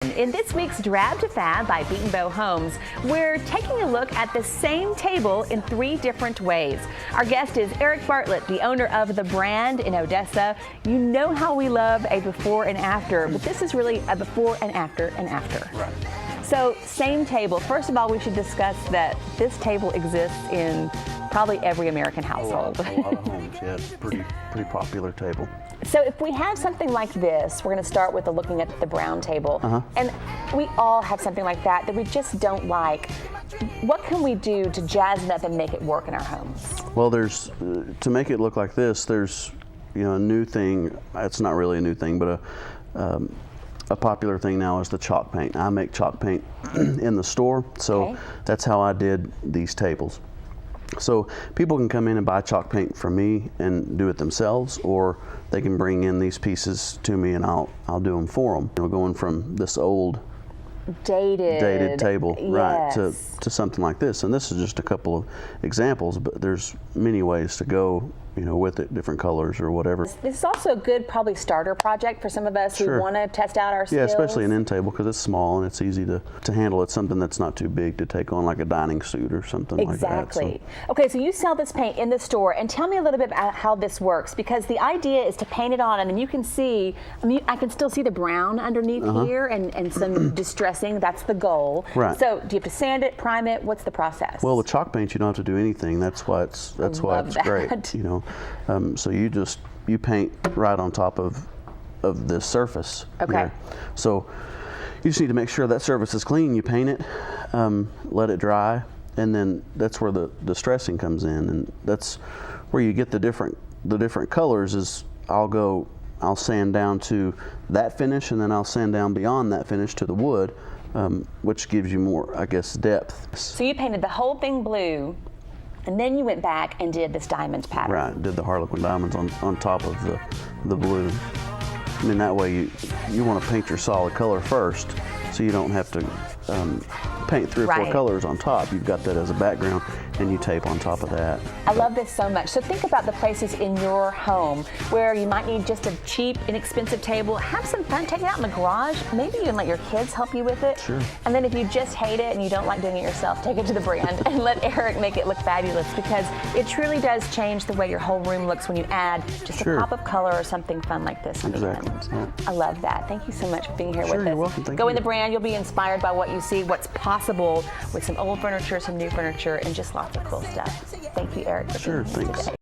In this week's Drab to Fab by Betenbough Homes, we're taking a look at the same table in 3 different ways. Our guest is Eric Bartlett, the owner of the brand in Odessa. You know how we love a before and after, but this is really a before and after and after. Right. So, same table. First of all, we should discuss that this table exists in probably every American household. A lot of homes, yeah, it's a pretty popular table. So if we have something like this, we're going to start with looking at the brown table. And we all have something like that we just don't like. What can we do to jazz it up and make it work in our homes? Well, there's, to make it look like this, there's, a new thing. It's not really a new thing, but a popular thing now is the chalk paint. I make chalk paint in the store, so that's how I did these tables. So people can come in and buy chalk paint from me and do it themselves, or they can bring in these pieces to me and I'll do them for them. Going from this old dated table, right, to something like this. And this is just a couple of examples, but there's many ways to go, with it, different colors or whatever. This is also a good probably starter project for some of us who want to test out our skills. Yeah, especially an end table because it's small and it's easy to handle. It's something that's not too big to take on like a dining suit or something like that. Exactly. Okay, so you sell this paint in the store, and tell me a little bit about how this works, because the idea is to paint it on and then you can see, I can still see the brown underneath here and some distressing. That's the goal. Right. So do you have to sand it, prime it? What's the process? Well, with chalk paint you don't have to do anything. That's why it's great. So you paint right on top of this surface. Okay. Here. So you just need to make sure that surface is clean. You paint it, let it dry, and then that's where the distressing comes in, and that's where you get the different colors. Is I'll sand down to that finish, and then I'll sand down beyond that finish to the wood, which gives you more, I guess, depth. So you painted the whole thing blue, and then you went back and did this diamond pattern. Right, did the Harlequin diamonds on top of the blue. I mean, that way you want to paint your solid color first, so you don't have to paint 3 or 4 colors on top. You've got that as a background, and you tape on top of that. I love this so much. So think about the places in your home where you might need just a cheap, inexpensive table. Have some fun, take it out in the garage. Maybe even let your kids help you with it. Sure. And then if you just hate it and you don't like doing it yourself, take it to the brand and let Eric make it look fabulous, because it truly does change the way your whole room looks when you add just a pop of color or something fun like this. Exactly. Yeah. I love that. Thank you so much for being here with us. You're welcome. Thank Go you. in the brand, you'll be inspired by what you see, what's possible with some old furniture, some new furniture, and just lots of cool stuff. Thank you, Eric, for being here today. Thanks.